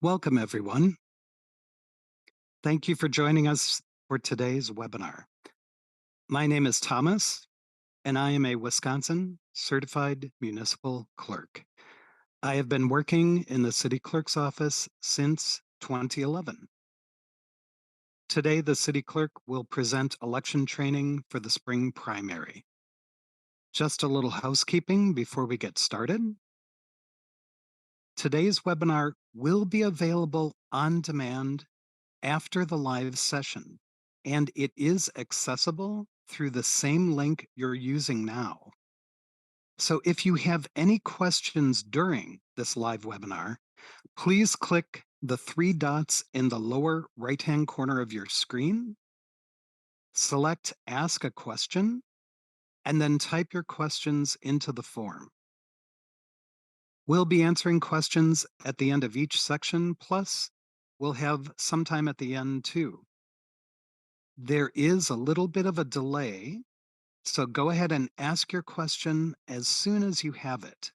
Welcome, everyone. Thank you for joining us for today's webinar. My name is Thomas, and I am a Wisconsin Certified Municipal Clerk. I have been working in the City Clerk's office since 2011. Today, the City Clerk will present election training for the spring primary. Just a little housekeeping before we get started. Today's webinar will be available on demand after the live session, and it is accessible through the same link you're using now. So if you have any questions during this live webinar, please click the three dots in the lower right-hand corner of your screen, select Ask a Question, and then type your questions into the form. We'll be answering questions at the end of each section, plus we'll have some time at the end too. There is a little bit of a delay, so go ahead and ask your question as soon as you have it.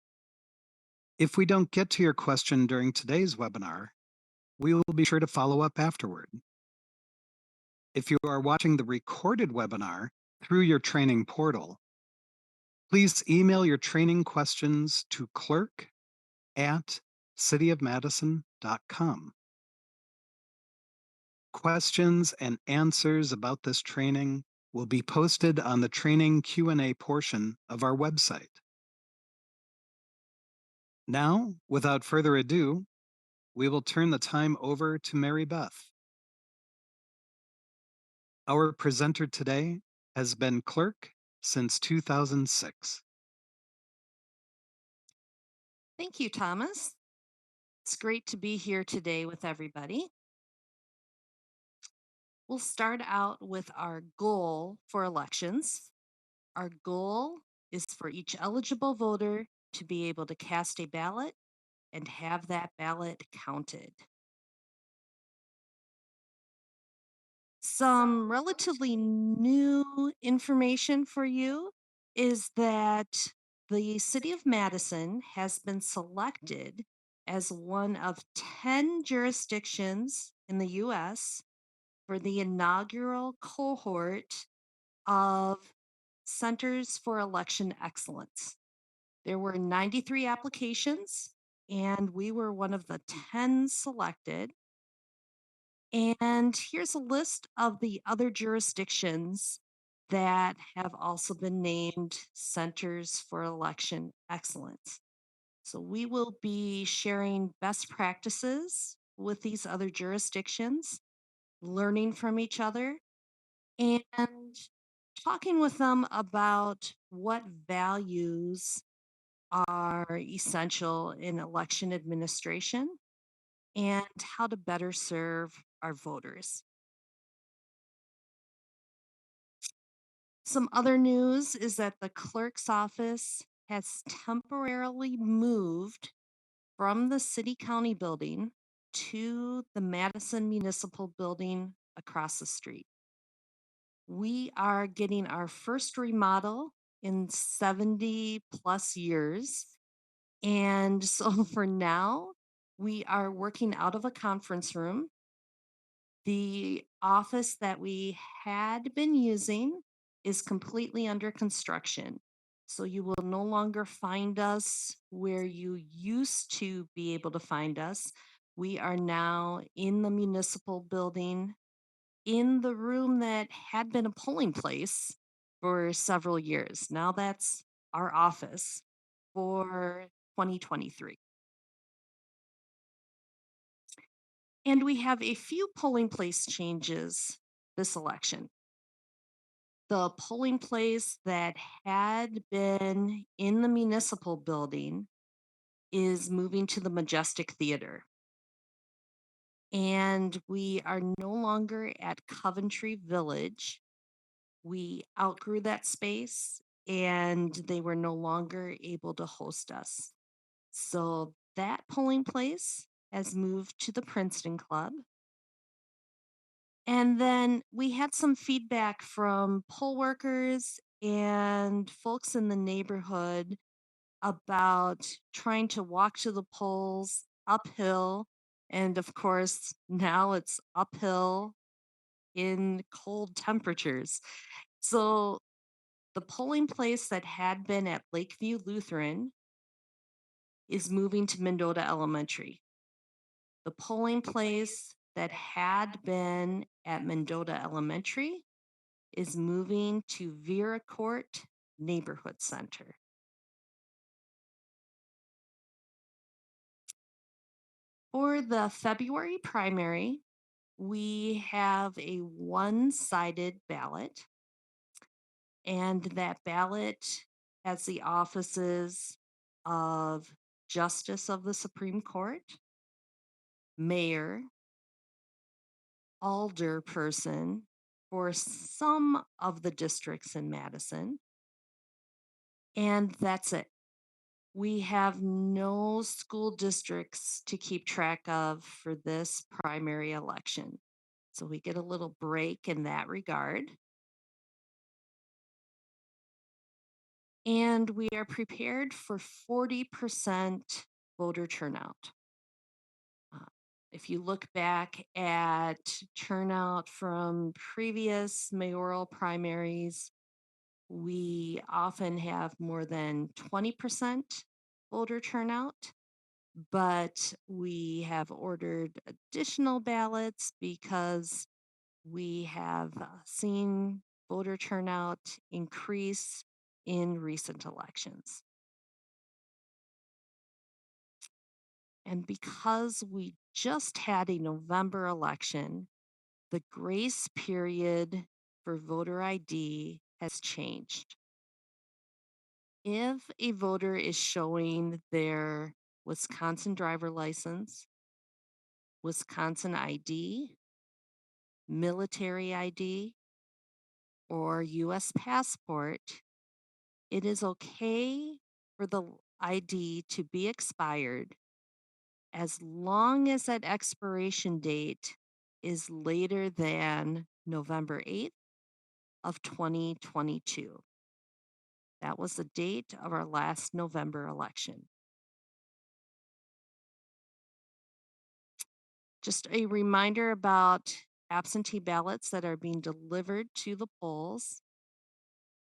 If we don't get to your question during today's webinar, we will be sure to follow up afterward. If you are watching the recorded webinar through your training portal, please email your training questions to clerk@cityofmadison.com. Questions and answers about this training will be posted on the training Q&A portion of our website. Now, without further ado, we will turn the time over to Mary Beth. Our presenter today has been clerk since 2006. Thank you, Thomas. It's great to be here today with everybody. We'll start out with our goal for elections. Our goal is for each eligible voter to be able to cast a ballot and have that ballot counted. Some relatively new information for you is that the city of Madison has been selected as one of 10 jurisdictions in the US for the inaugural cohort of Centers for Election Excellence. There were 93 applications, and we were one of the 10 selected. And here's a list of the other jurisdictions that have also been named Centers for Election Excellence. So we will be sharing best practices with these other jurisdictions, learning from each other, and talking with them about what values are essential in election administration and how to better serve our voters. Some other news is that the clerk's office has temporarily moved from the city county building to the Madison Municipal Building across the street. We are getting our first remodel in 70 plus years. And so for now, we are working out of a conference room. The office that we had been using is completely under construction. So you will no longer find us where you used to be able to find us. We are now in the municipal building, in the room that had been a polling place for several years. Now that's our office for 2023. And we have a few polling place changes this election. The polling place that had been in the municipal building is moving to the Majestic Theater. And we are no longer at Coventry Village. We outgrew that space and they were no longer able to host us. So that polling place has moved to the Princeton Club. And then we had some feedback from poll workers and folks in the neighborhood about trying to walk to the polls uphill And of course, now it's uphill in cold temperatures. So the polling place that had been at Lakeview Lutheran is moving to Mendota Elementary. The polling place that had been at Mendota Elementary is moving to Vera Court Neighborhood Center. For the February primary, we have a one sided ballot, and that ballot has the offices of Justice of the Supreme Court, Mayor, Alderperson for some of the districts in Madison, and that's it. We have no school districts to keep track of for this primary election. So we get a little break in that regard. And we are prepared for 40% voter turnout. Uh, if you look back at turnout from previous mayoral primaries, we often have more than 20% voter turnout, but we have ordered additional ballots because we have seen voter turnout increase in recent elections. And because we just had a November election, the grace period for voter ID has changed. If a voter is showing their Wisconsin driver license, Wisconsin ID, military ID, or US passport, it is okay for the ID to be expired as long as that expiration date is later than November 8th of 2022. That was the date of our last November election. Just a reminder about absentee ballots that are being delivered to the polls.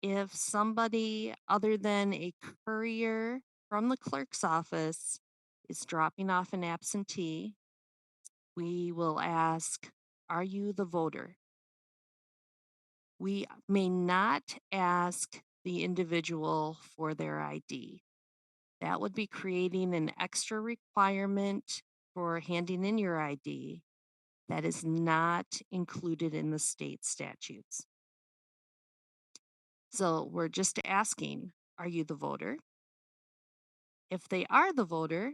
If somebody other than a courier from the clerk's office is dropping off an absentee, we will ask, "Are you the voter?" We may not ask the individual for their ID. That would be creating an extra requirement for handing in your ID that is not included in the state statutes. So we're just asking, are you the voter? If they are the voter,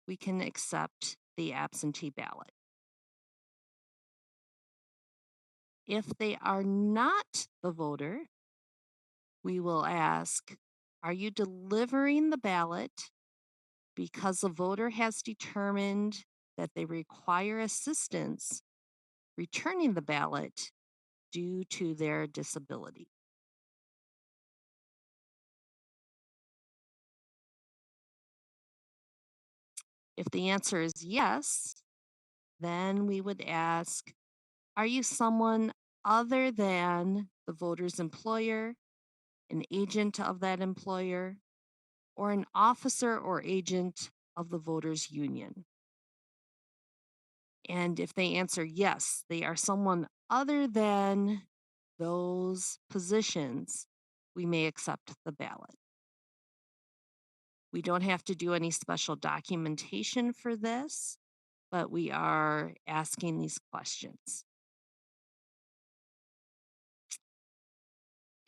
we can accept the absentee ballot. If they are not the voter, we will ask, are you delivering the ballot because the voter has determined that they require assistance returning the ballot due to their disability? If the answer is yes, then we would ask, are you someone other than the voter's employer, an agent of that employer, or an officer or agent of the voters' union? And if they answer yes, they are someone other than those positions, we may accept the ballot. We don't have to do any special documentation for this, but we are asking these questions.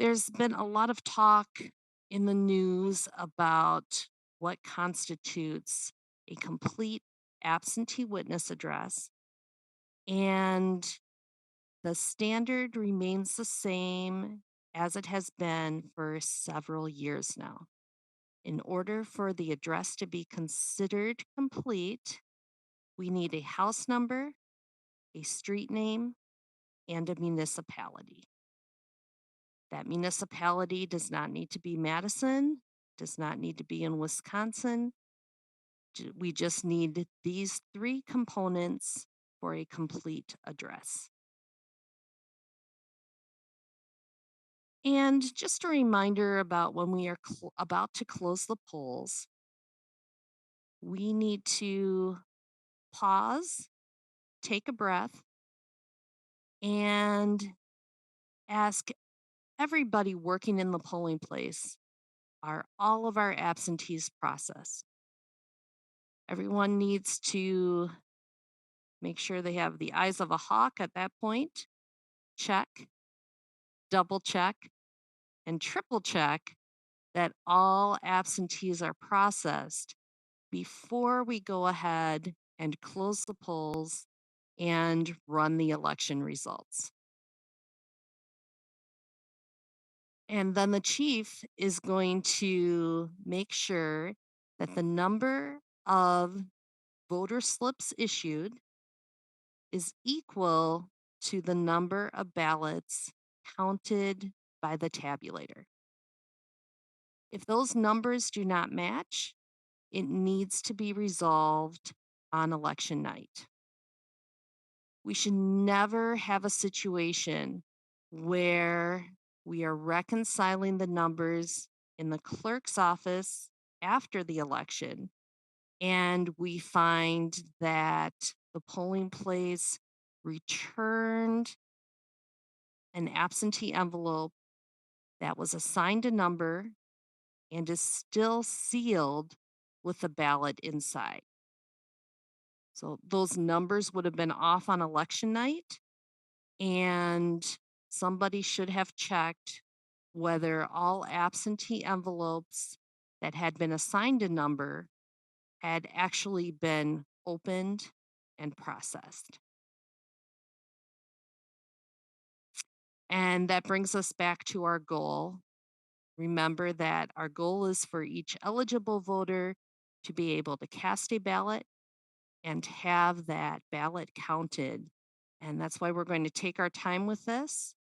There's been a lot of talk in the news about what constitutes a complete absentee witness address, and the standard remains the same as it has been for several years now. In order for the address to be considered complete, we need a house number, a street name, and a municipality. That municipality does not need to be Madison, does not need to be in Wisconsin. We just need these three components for a complete address. And just a reminder about when we are about to close the polls, we need to pause, take a breath, and ask everybody working in the polling place, are all of our absentees processed? Everyone needs to make sure they have the eyes of a hawk at that point. Check, double check, and triple check that all absentees are processed before we go ahead and close the polls and run the election results. And then the chief is going to make sure that the number of voter slips issued is equal to the number of ballots counted by the tabulator. If those numbers do not match, it needs to be resolved on election night. We should never have a situation where we are reconciling the numbers in the clerk's office after the election and we find that the polling place returned an absentee envelope that was assigned a number and is still sealed with a ballot inside. So those numbers would have been off on election night, and somebody should have checked whether all absentee envelopes that had been assigned a number had actually been opened and processed. And that brings us back to our goal. Remember that our goal is for each eligible voter to be able to cast a ballot and have that ballot counted. And that's why we're going to take our time with this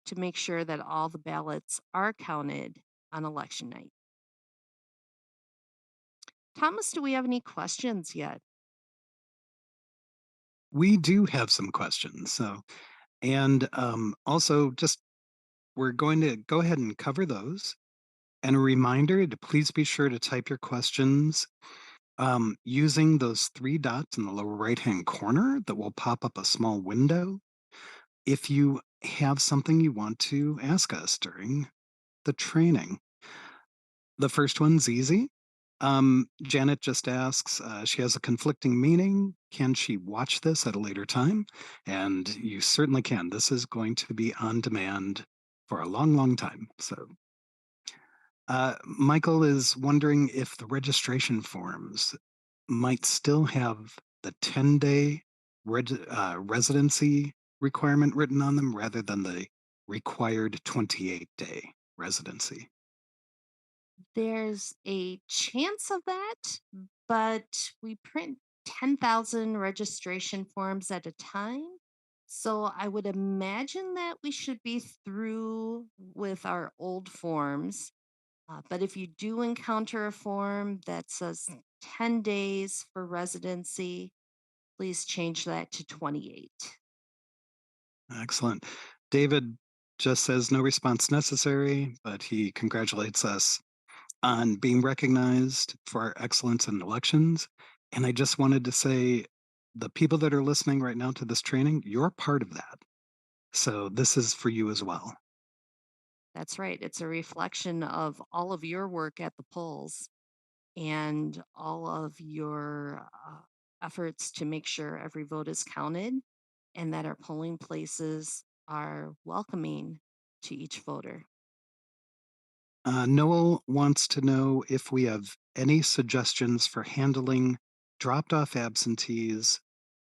to make sure that all the ballots are counted on election night. Thomas, do we have any questions yet? We do have some questions. Also, just we're going to go ahead and cover those. And a reminder to please be sure to type your questions using those three dots in the lower right hand corner that will pop up a small window if you have something you want to ask us during the training. The first one's easy. Janet just asks, she has a conflicting meaning. Can she watch this at a later time? And you certainly can. This is going to be on demand for a long, long time. Michael is wondering if the registration forms might still have the 10-day residency requirement written on them rather than the required 28-day residency. There's a chance of that, but we print 10,000 registration forms at a time. So I would imagine that we should be through with our old forms. But if you do encounter a form that says 10 days for residency, please change that to 28. Excellent. David just says no response necessary, but he congratulates us on being recognized for our excellence in elections. And I just wanted to say the people that are listening right now to this training, you're part of that. So this is for you as well. That's right. It's a reflection of all of your work at the polls and all of your efforts to make sure every vote is counted and that our polling places are welcoming to each voter. Noel wants to know if we have any suggestions for handling dropped off absentees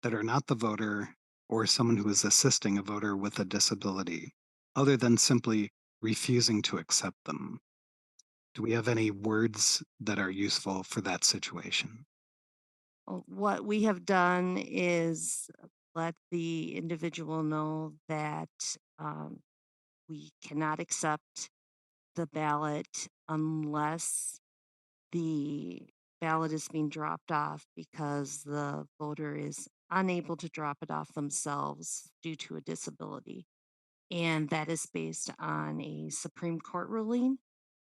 that are not the voter or someone who is assisting a voter with a disability, other than simply refusing to accept them. Do we have any words that are useful for that situation? What we have done is let the individual know that um, we cannot accept the ballot unless the ballot is being dropped off because the voter is unable to drop it off themselves due to a disability. And that is based on a Supreme Court ruling.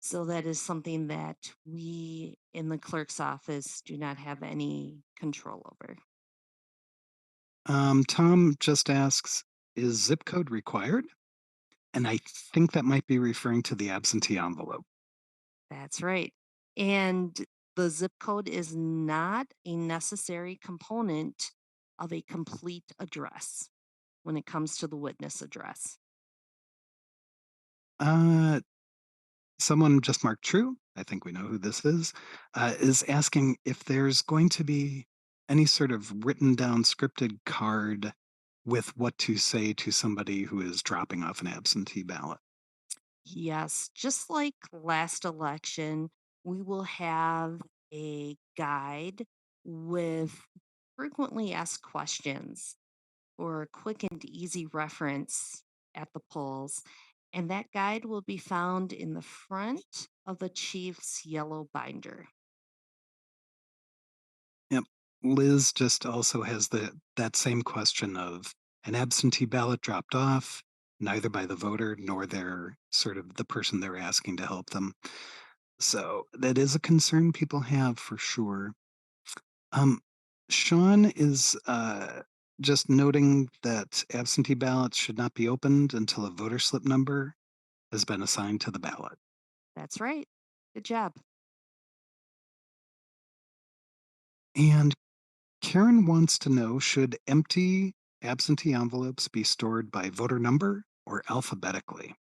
So that is something that we in the clerk's office do not have any control over. Tom just asks, is zip code required? And I think that might be referring to the absentee envelope. That's right. And the zip code is not a necessary component of a complete address when it comes to the witness address. Uh, Someone just marked true. I think we know who this is asking if there's going to be any sort of written down scripted card with what to say to somebody who is dropping off an absentee ballot. Yes, just like last election, we will have a guide with frequently asked questions or a quick and easy reference at the polls. And that guide will be found in the front of the chief's yellow binder. Yep. Liz just also has that same question of an absentee ballot dropped off, neither by the voter nor their sort of the person they're asking to help them. So that is a concern people have for sure. Um, Sean is just noting that absentee ballots should not be opened until a voter slip number has been assigned to the ballot. That's right. Good job. And Karen wants to know, should empty absentee envelopes be stored by voter number or alphabetically?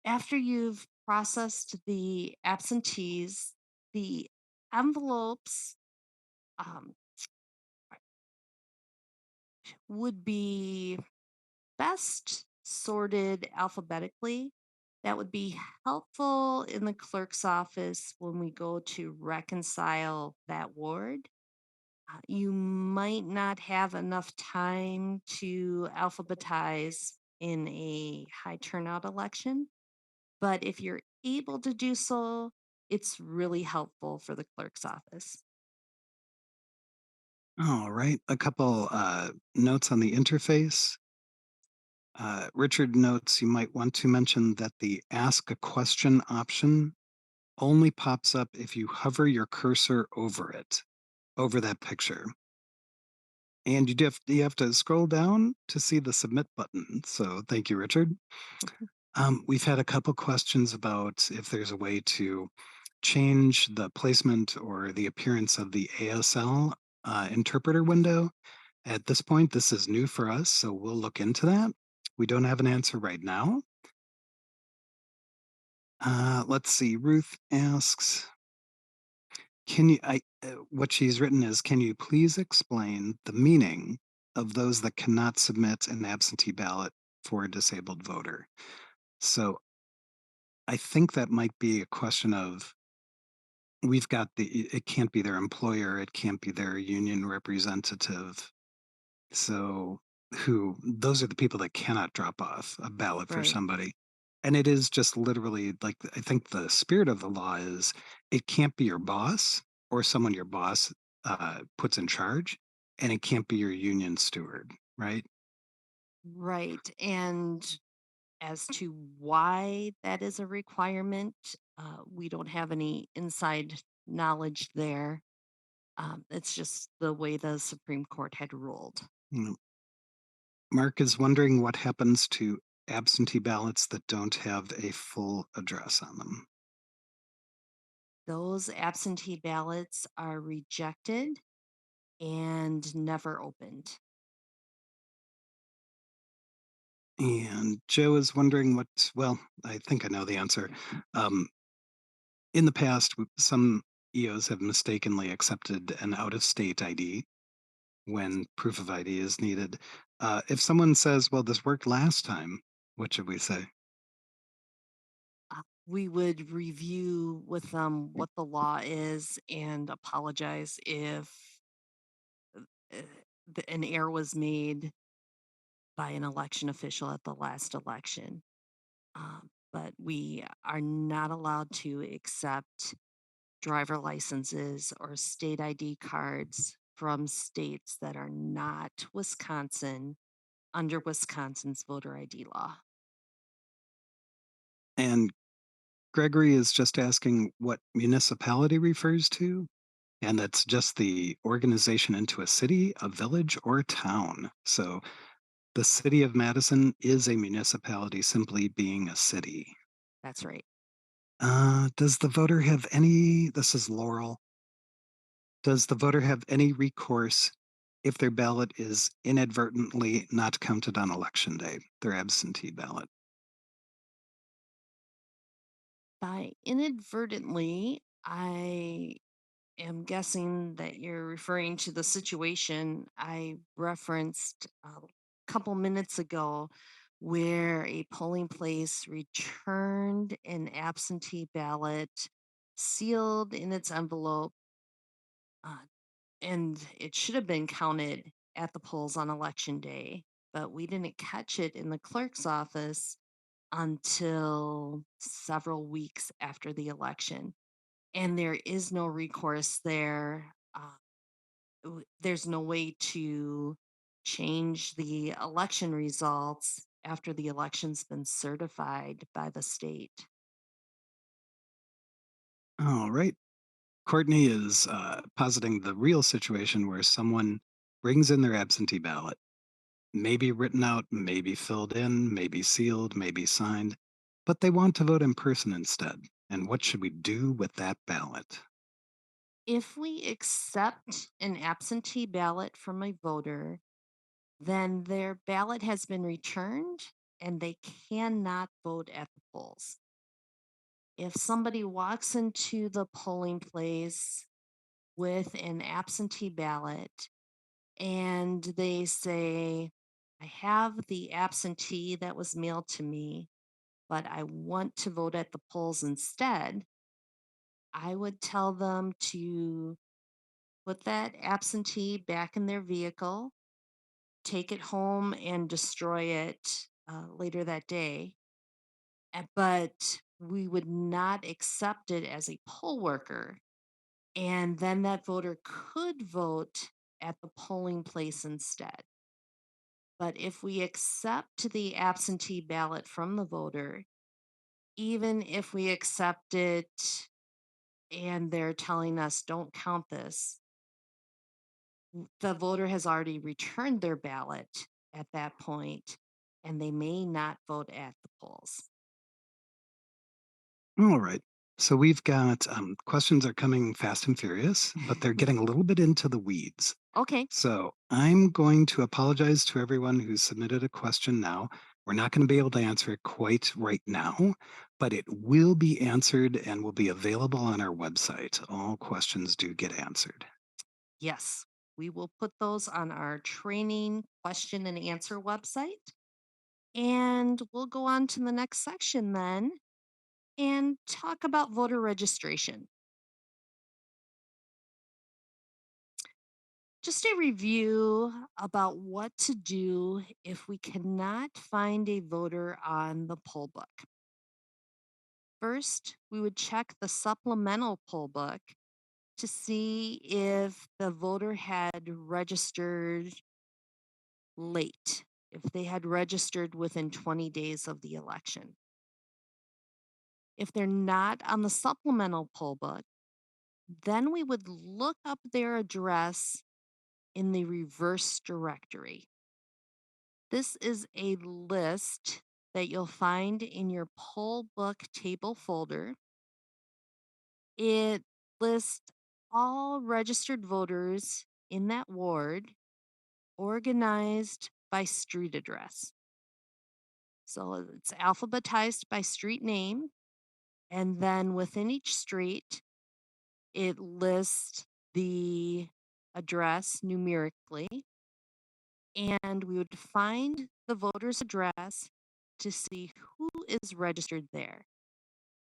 After you've processed the absentees, the envelopes um, would be best sorted alphabetically. That would be helpful in the clerk's office when we go to reconcile that ward. You might not have enough time to alphabetize in a high turnout election, but if you're able to do so, it's really helpful for the clerk's office. All right, a couple notes on the interface. Richard notes you might want to mention that the ask a question option only pops up if you hover your cursor over it, over that picture. And you have to scroll down to see the submit button. So thank you, Richard. We've had a couple questions about if there's a way to change the placement or the appearance of the ASL interpreter window. At this point, this is new for us, so we'll look into that. We don't have an answer right now. Let's see. Ruth asks, "Can you?" What she's written is, "Can you please explain the meaning of those that cannot submit an absentee ballot for a disabled voter?" So I think that might be a question of we've got it can't be their employer, it can't be their union representative. So who those are the people that cannot drop off a ballot for Right. somebody. And it is just literally like I think the spirit of the law is it can't be your boss or someone your boss puts in charge, and it can't be your union steward, right? Right. And as to why that is a requirement, we don't have any inside knowledge there. It's just the way the Supreme Court had ruled. Mm. Mark is wondering what happens to absentee ballots that don't have a full address on them. Those absentee ballots are rejected and never opened. And Joe is wondering well, I think I know the answer. Um, in the past, some EOs have mistakenly accepted an out of state ID when proof of ID is needed. If someone says, well, this worked last time, what should we say? We would review with them what the law is and apologize if uh, an error was made by an election official at the last election. but we are not allowed to accept driver licenses or state ID cards from states that are not Wisconsin under Wisconsin's voter ID law. And Gregory is just asking what municipality refers to, and that's just the organization into a city, a village, or a town. So the city of Madison is a municipality simply being a city. That's right. Does the voter have any, this is Laurel, does the voter have any recourse if their ballot is inadvertently not counted on election day, their absentee ballot? By inadvertently, I am guessing that you're referring to the situation I referenced a couple minutes ago where a polling place returned an absentee ballot sealed in its envelope, uh, and it should have been counted at the polls on election day, but we didn't catch it in the clerk's office until several weeks after the election. And there is no recourse there. There's no way to change the election results after the election's been certified by the state. All right. Courtney is positing the real situation where someone brings in their absentee ballot, maybe written out, maybe filled in, maybe sealed, maybe signed, but they want to vote in person instead. And what should we do with that ballot? If we accept an absentee ballot from a voter, then their ballot has been returned and they cannot vote at the polls. If somebody walks into the polling place with an absentee ballot and they say, I have the absentee that was mailed to me, but I want to vote at the polls instead, I would tell them to put that absentee back in their vehicle, take it home and destroy it later that day. But we would not accept it as a poll worker. And then that voter could vote at the polling place instead. But if we accept the absentee ballot from the voter, even if we accept it and they're telling us don't count this, the voter has already returned their ballot at that point and they may not vote at the polls. All right. So we've got questions are coming fast and furious, but they're getting a little bit into the weeds. Okay. So I'm going to apologize to everyone who submitted a question now. We're not going to be able to answer it quite right now, but it will be answered and will be available on our website. All questions do get answered. Yes, we will put those on our training question and answer website. And we'll go on to the next section then and talk about voter registration. Just a review about what to do if we cannot find a voter on the poll book. First, we would check the supplemental poll book to see if the voter had registered late, if they had registered within 20 days of the election. If they're not on the supplemental poll book, then we would look up their address in the reverse directory. This is a list that you'll find in your poll book table folder. It lists all registered voters in that ward organized by street address. So it's alphabetized by street name. And then within each street, it lists the address numerically. And we would find the voter's address to see who is registered there.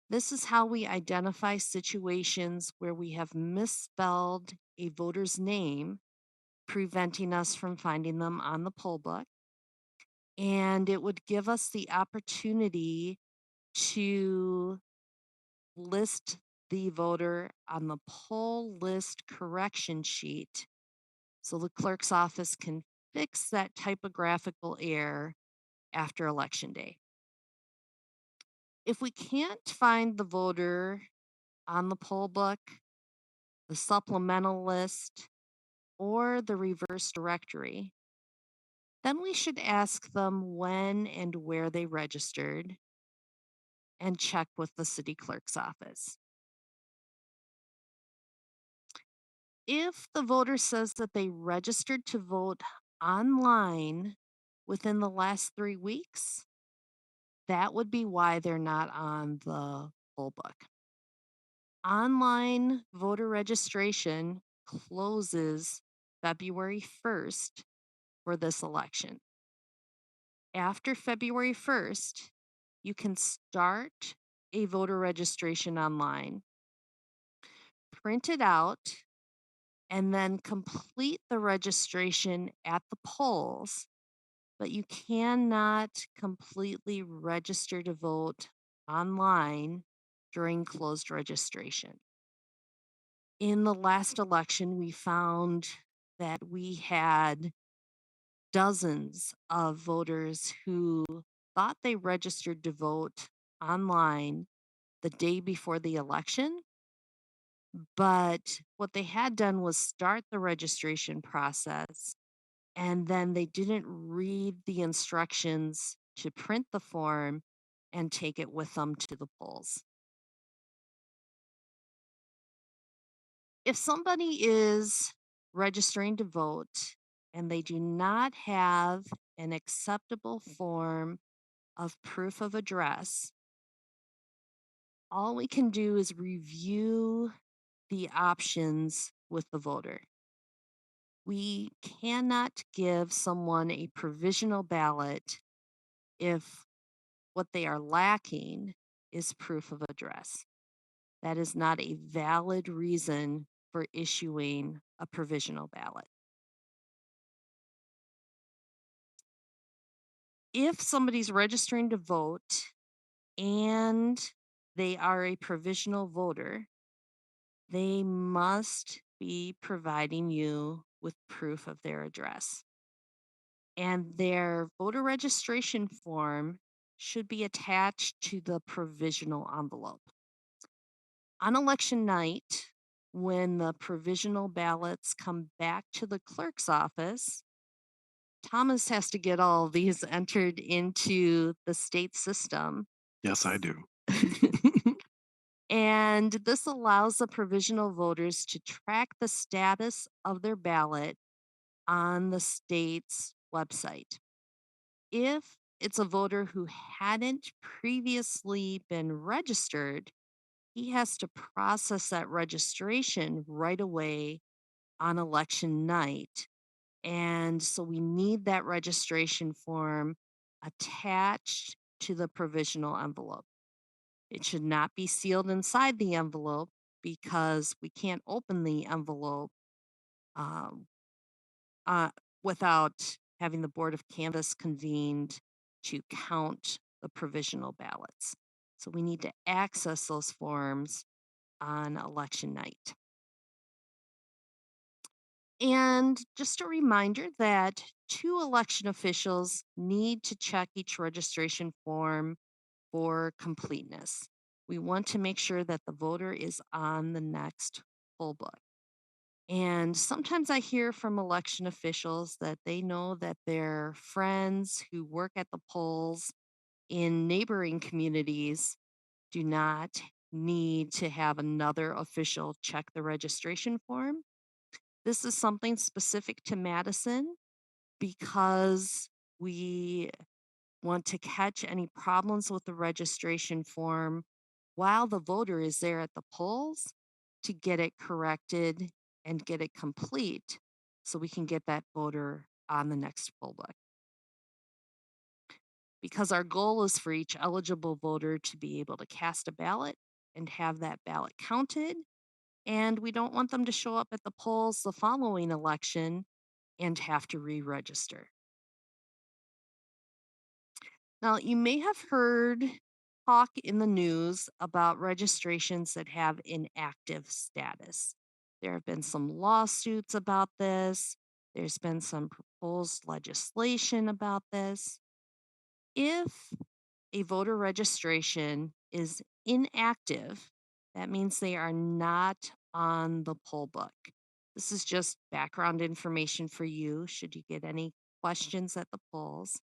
This is how we identify situations where we have misspelled a voter's name, preventing us from finding them on the poll book. And it would give us the opportunity to list the voter on the poll list correction sheet so the clerk's office can fix that typographical error after Election Day. If we can't find the voter on the poll book, the supplemental list, or the reverse directory, then we should ask them when and where they registered and check with the city clerk's office. If the voter says that they registered to vote online within the last 3 weeks, that would be why they're not on the poll book. Online voter registration closes February 1st for this election. After February 1st, you can start a voter registration online, print it out, and then complete the registration at the polls, but you cannot completely register to vote online during closed registration. In the last election, we found that we had dozens of voters who thought they registered to vote online the day before the election, but what they had done was start the registration process and then they didn't read the instructions to print the form and take it with them to the polls. If somebody is registering to vote and they do not have an acceptable form of proof of address, all we can do is review the options with the voter. We cannot give someone a provisional ballot if what they are lacking is proof of address. That is not a valid reason for issuing a provisional ballot. If somebody's registering to vote and they are a provisional voter, they must be providing you with proof of their address. And their voter registration form should be attached to the provisional envelope. On election night, when the provisional ballots come back to the clerk's office, Thomas has to get all these entered into the state system. Yes, I do. And this allows the provisional voters to track the status of their ballot on the state's website. If it's a voter who hadn't previously been registered, he has to process that registration right away on election night. And so we need that registration form attached to the provisional envelope. It should not be sealed inside the envelope because we can't open the envelope um, uh, without having the Board of Canvass convened to count the provisional ballots. So we need to access those forms on election night. And just a reminder that two election officials need to check each registration form for completeness. We want to make sure that the voter is on the next poll book. And sometimes I hear from election officials that they know that their friends who work at the polls in neighboring communities do not need to have another official check the registration form. This is something specific to Madison because we want to catch any problems with the registration form while the voter is there at the polls to get it corrected and get it complete so we can get that voter on the next poll book. Because our goal is for each eligible voter to be able to cast a ballot and have that ballot counted. And we don't want them to show up at the polls the following election and have to re register. Now, you may have heard talk in the news about registrations that have inactive status. There have been some lawsuits about this. There's been some proposed legislation about this. If a voter registration is inactive, that means they are not on the poll book. This is just background information for you should you get any questions at the polls.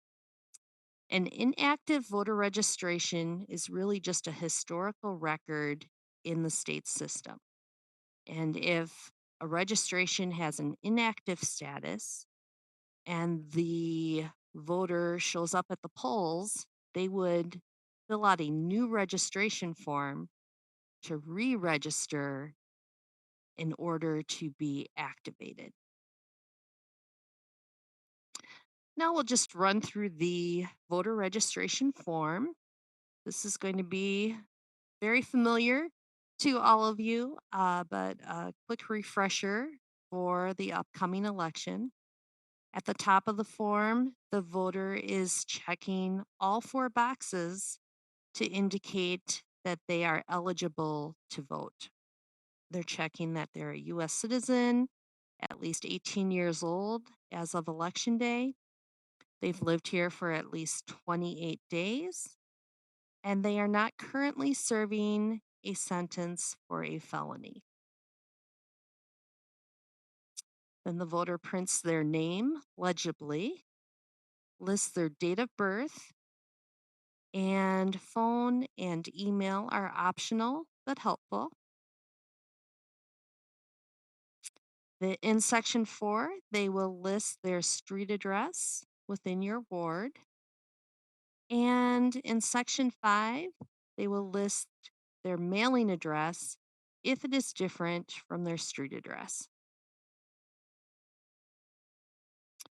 An inactive voter registration is really just a historical record in the state system. And if a registration has an inactive status and the voter shows up at the polls, they would fill out a new registration form to re register in order to be activated. Now we'll just run through the voter registration form. This is going to be very familiar to all of you, but a quick refresher for the upcoming election. At the top of the form, the voter is checking all four boxes to indicate that they are eligible to vote. They're checking that they're a U.S. citizen, at least 18 years old as of election day. They've lived here for at least 28 days, and they are not currently serving a sentence for a felony. Then the voter prints their name legibly, lists their date of birth, and phone and email are optional but helpful. In section 4, they will list their street address within your ward. And in section 5, they will list their mailing address if it is different from their street address.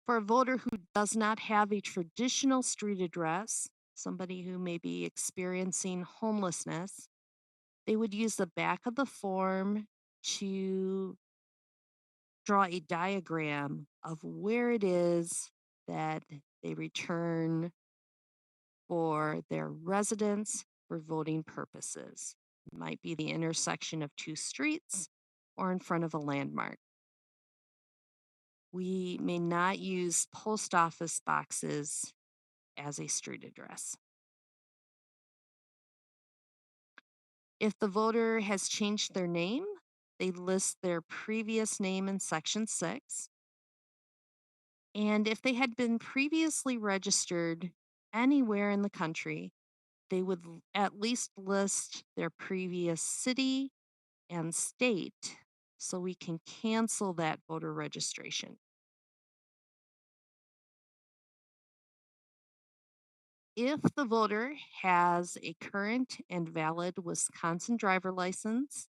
For a voter who does not have a traditional street address, somebody who may be experiencing homelessness, they would use the back of the form to draw a diagram of where it is that they return for their residence for voting purposes. It might be the intersection of two streets or in front of a landmark. We may not use post office boxes as a street address. If the voter has changed their name, they list their previous name in section 6. And if they had been previously registered anywhere in the country, they would at least list their previous city and state so we can cancel that voter registration. If the voter has a current and valid Wisconsin driver license,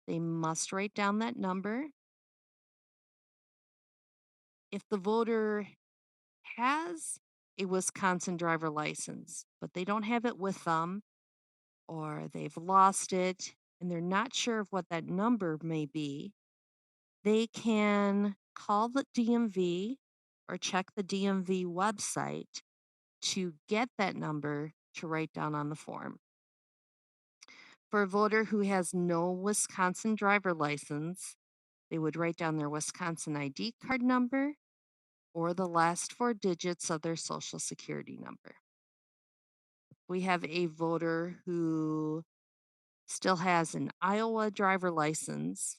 they must write down that number. If the voter has a Wisconsin driver license, but they don't have it with them, or they've lost it and they're not sure of what that number may be, they can call the DMV or check the DMV website to get that number to write down on the form. For a voter who has no Wisconsin driver license, they would write down their Wisconsin ID card number or the last four digits of their social security number. We have a voter who still has an Iowa driver license.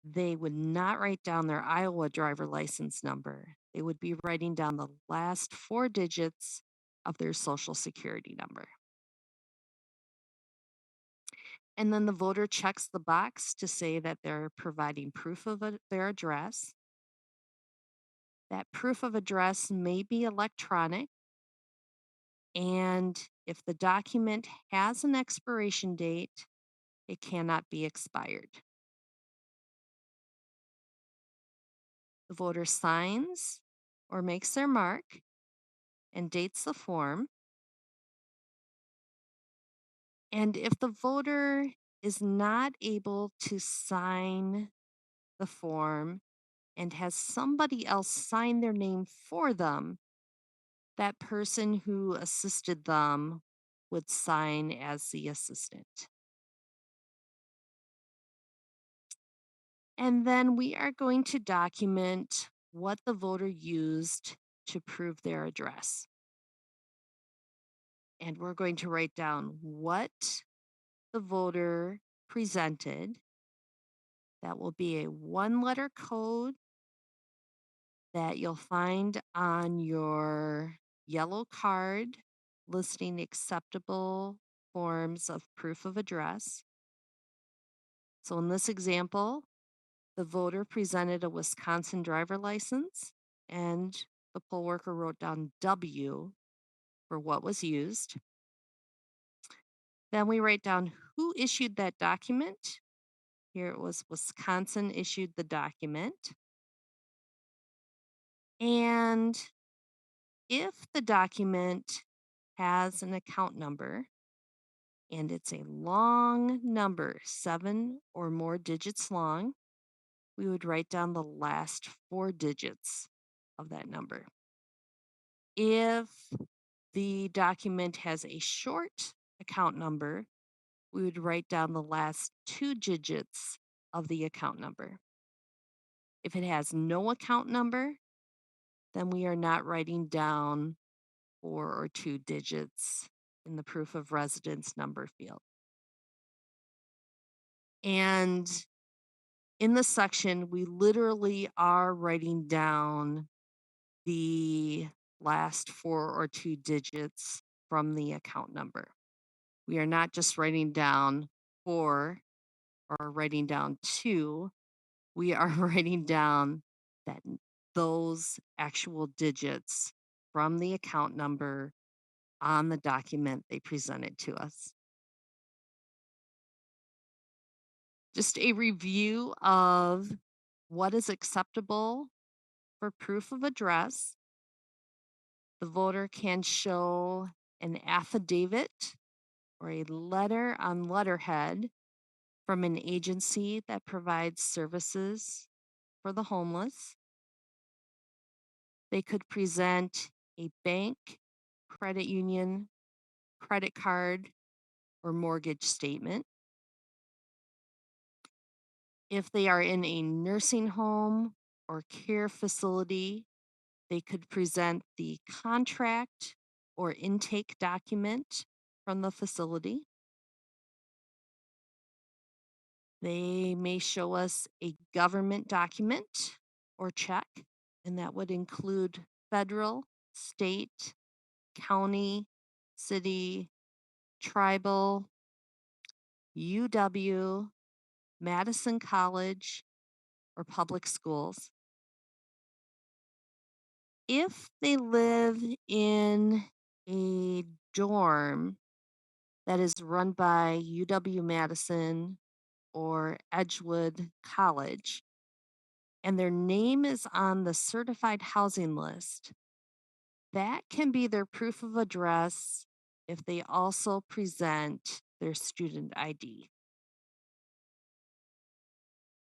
They would not write down their Iowa driver license number. They would be writing down the last four digits of their social security number. And then the voter checks the box to say that they're providing proof of their address. That proof of address may be electronic. And if the document has an expiration date, it cannot be expired. The voter signs or makes their mark and dates the form. And if the voter is not able to sign the form and has somebody else sign their name for them, that person who assisted them would sign as the assistant. And then we are going to document what the voter used to prove their address. And we're going to write down what the voter presented. That will be a 1 letter code that you'll find on your yellow card listing acceptable forms of proof of address. So in this example, the voter presented a Wisconsin driver license and the poll worker wrote down W for what was used. Then we write down who issued that document. Here it was Wisconsin issued the document. And if the document has an account number and it's a long number, 7 or more digits long, we would write down the last 4 digits of that number. If the document has a short account number, we would write down the last 2 digits of the account number. If it has no account number, then we are not writing down 4 or 2 digits in the proof of residence number field. And in the section, we literally are writing down the last 4 or 2 digits from the account number. We are not just writing down 4 or writing down 2. We are writing down that those actual digits from the account number on the document they presented to us. Just a review of what is acceptable for proof of address. The voter can show an affidavit or a letter on letterhead from an agency that provides services for the homeless. They could present a bank, credit union, credit card, or mortgage statement. If they are in a nursing home or care facility, they could present the contract or intake document from the facility. They may show us a government document or check, and that would include federal, state, county, city, tribal, UW, Madison College, or public schools. If they live in a dorm that is run by UW Madison or Edgewood College, and their name is on the certified housing list, that can be their proof of address if they also present their student ID.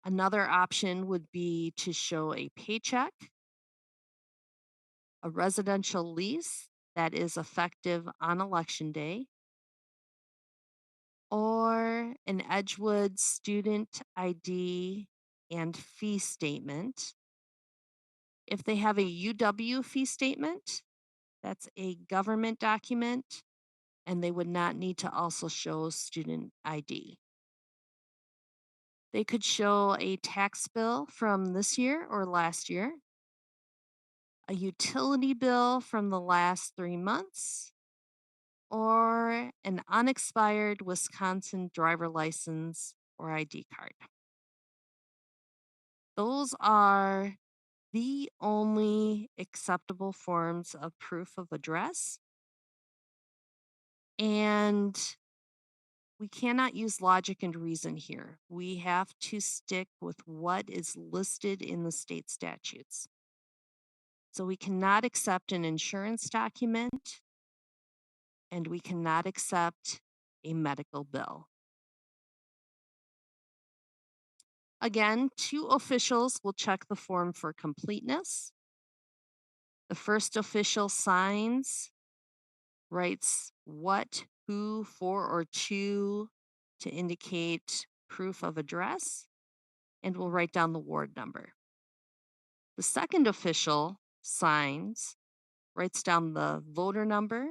Another option would be to show a paycheck, a residential lease that is effective on election day, or an Edgewood student ID and fee statement. If they have a UW fee statement, that's a government document, and they would not need to also show student ID. They could show a tax bill from this year or last year, a utility bill from the last 3 months, or an unexpired Wisconsin driver license or ID card. Those are the only acceptable forms of proof of address. And we cannot use logic and reason here. We have to stick with what is listed in the state statutes. So we cannot accept an insurance document and we cannot accept a medical bill. Again, 2 officials will check the form for completeness. The first official signs, writes what, who for or to indicate proof of address, and will write down the ward number. The second official signs, writes down the voter number,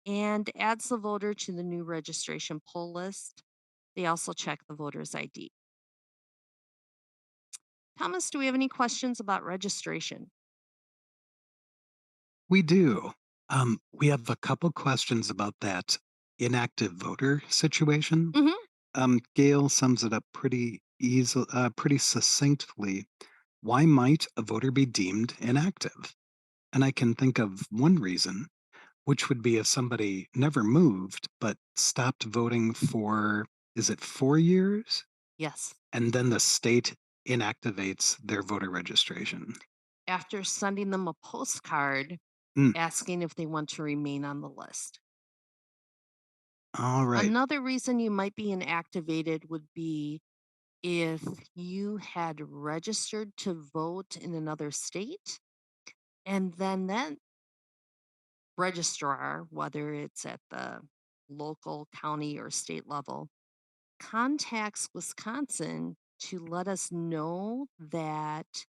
and adds the voter to the new registration poll list. They also check the voter's ID. Thomas, do we have any questions about registration? We do. We have a couple questions about that inactive voter situation. Hmm. Gail sums it up pretty succinctly. Why might a voter be deemed inactive? And I can think of one reason, which would be if somebody never moved but stopped voting for, is it 4 years? Yes. And then the state inactivates their voter registration. After sending them a postcard Mm, asking if they want to remain on the list. all right. Another reason you might be inactivated would be if you had registered to vote in another state and then that registrar, whether it's at the local, county, or state level, contacts Wisconsin to let us know that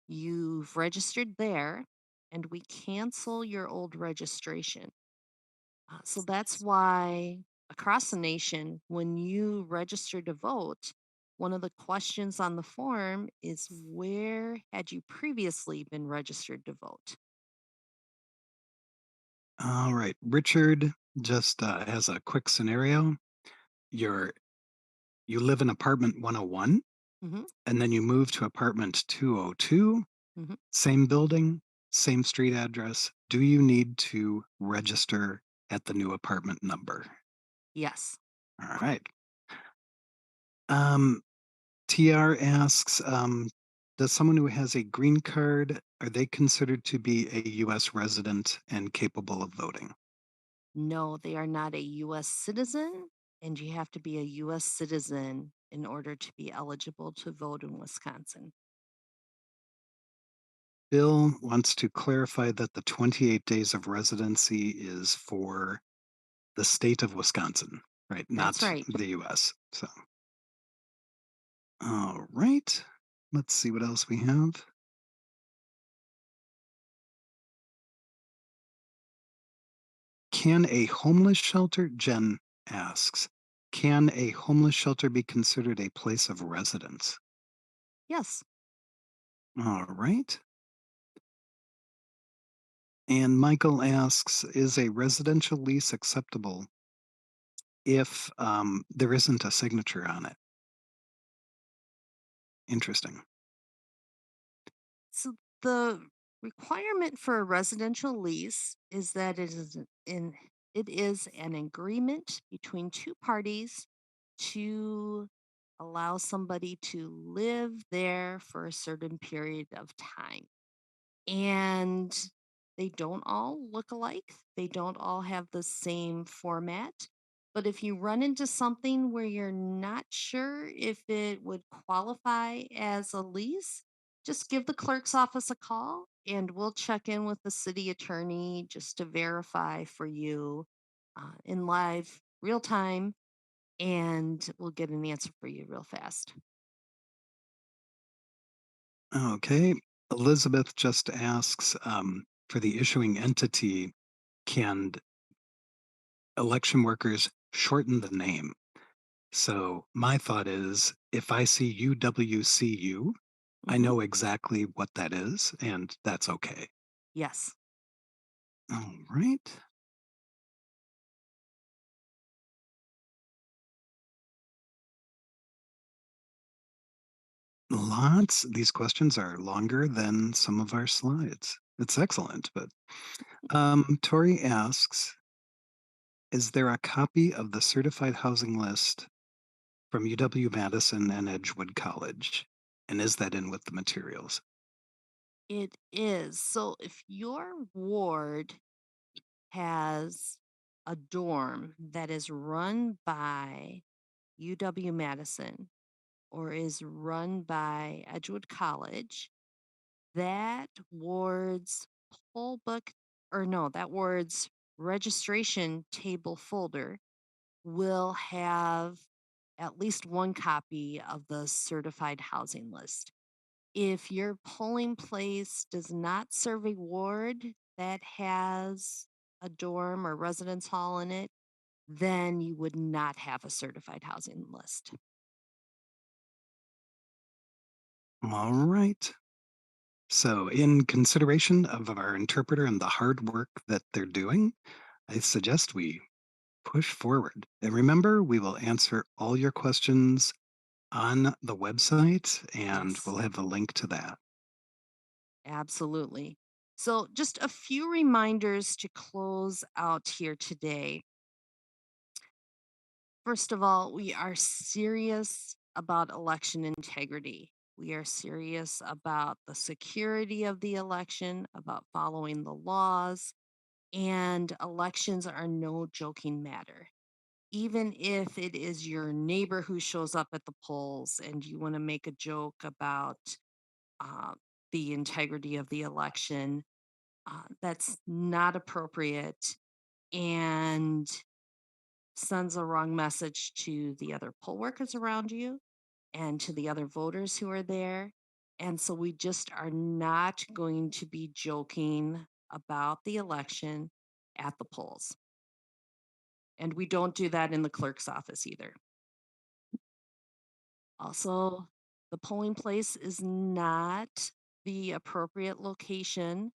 you've registered there and we cancel your old registration. So that's why across the nation, when you register to vote, one of the questions on the form is where had you previously been registered to vote? All right. Richard just has a quick scenario. You're you live in apartment 101 Hmm. and then you move to apartment 202, Hmm. same building, same street address. Do you need to register at the new apartment number? Yes. All right. Um, TR asks, does someone who has a green card, are they considered to be a US resident and capable of voting? No, they are not a US citizen, and you have to be a US citizen in order to be eligible to vote in Wisconsin. Bill wants to clarify that the 28 days of residency is for the state of Wisconsin, right? That's Not right. the US. So, all right. Let's see what else we have. Can a homeless shelter, Jen asks, can a homeless shelter be considered a place of residence? Yes. All right. And Michael asks, is a residential lease acceptable if there isn't a signature on it? Interesting. So the requirement for a residential lease is that it is an agreement between two parties to allow somebody to live there for a certain period of time. And they don't all look alike. They don't all have the same format. But if you run into something where you're not sure if it would qualify as a lease, just give the clerk's office a call and we'll check in with the city attorney just to verify for you in live, real time, and we'll get an answer for you real fast. Okay. Elizabeth just asks for the issuing entity, can election workers shorten the name? So my thought is if I see UWCU, I Hmm. know exactly what that is, and that's okay. Yes. All right. These questions are longer than some of our slides. It's excellent, but Tori asks, is there a copy of the certified housing list from UW-Madison and Edgewood College? And is that in with the materials? It is. So if your ward has a dorm that is run by UW Madison or is run by Edgewood College, that ward's poll book, or no, that ward's registration table folder will have at least one copy of the certified housing list. If your polling place does not serve a ward that has a dorm or residence hall in it, then you would not have a certified housing list. All right. So, in consideration of our interpreter and the hard work that they're doing, I suggest we push forward. And remember, we will answer all your questions on the website, and Yes, we'll have the link to that. absolutely. So, just a few reminders to close out here today. First of all, we are serious about election integrity. We are serious about the security of the election, about following the laws, and elections are no joking matter. Even if it is your neighbor who shows up at the polls and you want to make a joke about uh, the integrity of the election, that's not appropriate and sends a wrong message to the other poll workers around you and to the other voters who are there. And so we just are not going to be joking about the election at the polls. And we don't do that in the clerk's office either. Also, the polling place is not the appropriate location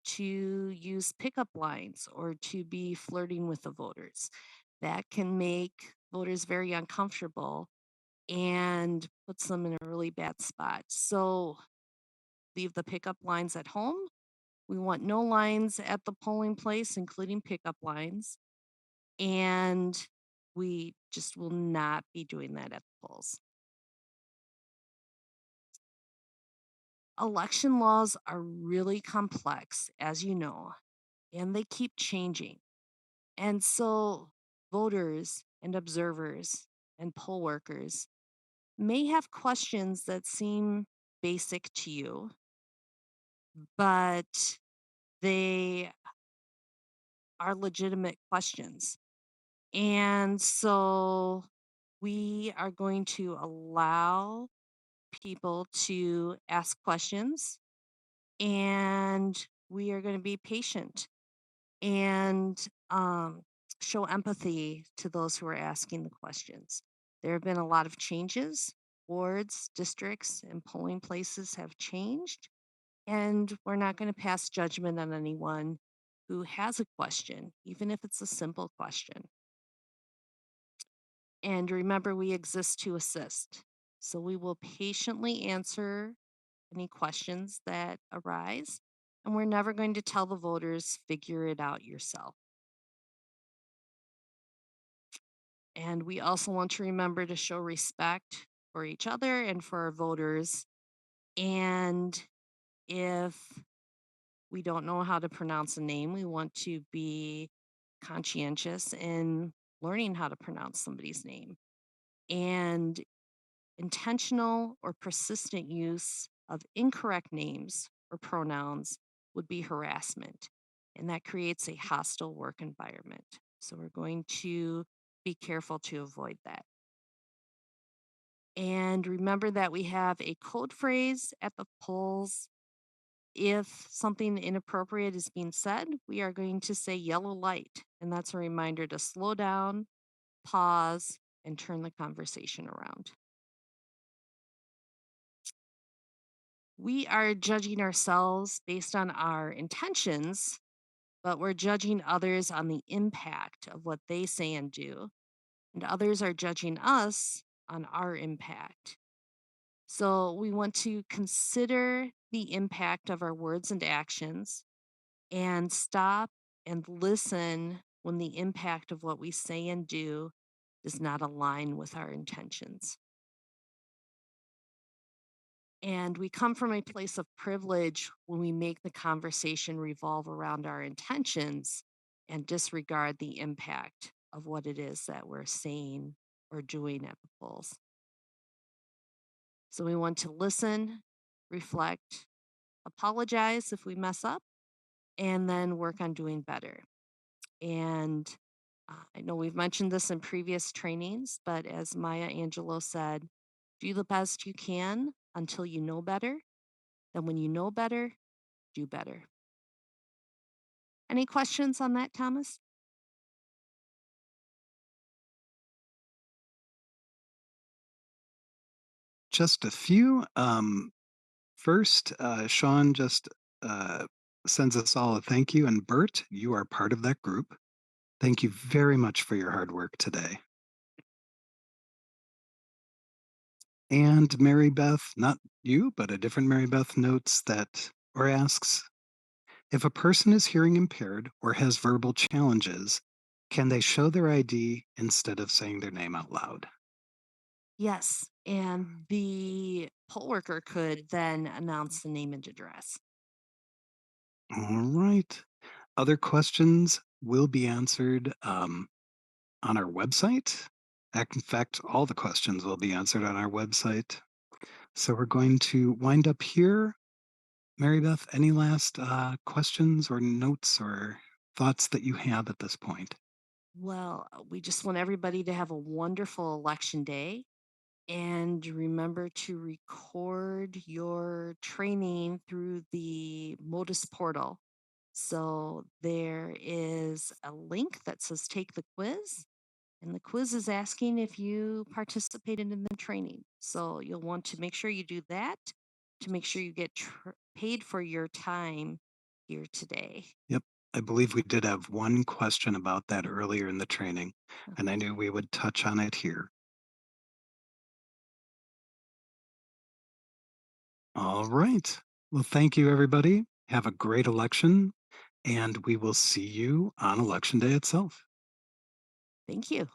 to use pickup lines or to be flirting with the voters. That can make voters very uncomfortable and puts them in a really bad spot. So leave the pickup lines at home. We want no lines at the polling place, including pickup lines. And we just will not be doing that at the polls. Election laws are really complex, as you know, and they keep changing. And so voters and observers and poll workers may have questions that seem basic to you, but they are legitimate questions. And so we are going to allow people to ask questions and we are going to be patient and show empathy to those who are asking the questions. There have been a lot of changes. Wards, districts, and polling places have changed. And we're not going to pass judgment on anyone who has a question, even if it's a simple question. And remember, we exist to assist. So we will patiently answer any questions that arise. And we're never going to tell the voters, figure it out yourself. And we also want to remember to show respect for each other and for our voters. And if we don't know how to pronounce a name, we want to be conscientious in learning how to pronounce somebody's name. And intentional or persistent use of incorrect names or pronouns would be harassment. And that creates a hostile work environment. So we're going to be careful to avoid that. And remember that we have a code phrase at the polls. If something inappropriate is being said, we are going to say yellow light. And that's a reminder to slow down, pause, and turn the conversation around. We are judging ourselves based on our intentions, but we're judging others on the impact of what they say and do. And others are judging us on our impact. So we want to consider the impact of our words and actions and stop and listen when the impact of what we say and do does not align with our intentions. And we come from a place of privilege when we make the conversation revolve around our intentions and disregard the impact of what it is that we're saying or doing at the polls. So we want to listen, reflect, apologize if we mess up, and then work on doing better. And I know we've mentioned this in previous trainings, but as Maya Angelou said, do the best you can until you know better. Then, when you know better, do better. Any questions on that, Thomas? Just a few. First, Sean just uh, sends us all a thank you. And Bert, you are part of that group. Thank you very much for your hard work today. And Mary Beth, not you, but a different Mary Beth notes that or asks if a person is hearing impaired or has verbal challenges, can they show their ID instead of saying their name out loud? Yes. And the poll worker could then announce the name and address. All right. Other questions will be answered on our website. In fact, all the questions will be answered on our website. So we're going to wind up here. Mary Beth, any last questions or notes or thoughts that you have at this point? Well, we just want everybody to have a wonderful election day. And remember to record your training through the Modus portal. So there is a link that says take the quiz, and the quiz is asking if you participated in the training. So you'll want to make sure you do that to make sure you get paid for your time here today. Yep. I believe we did have one question about that earlier in the training, and I knew we would touch on it here. All right. Well, thank you, everybody. Have a great election, and we will see you on Election Day itself. Thank you.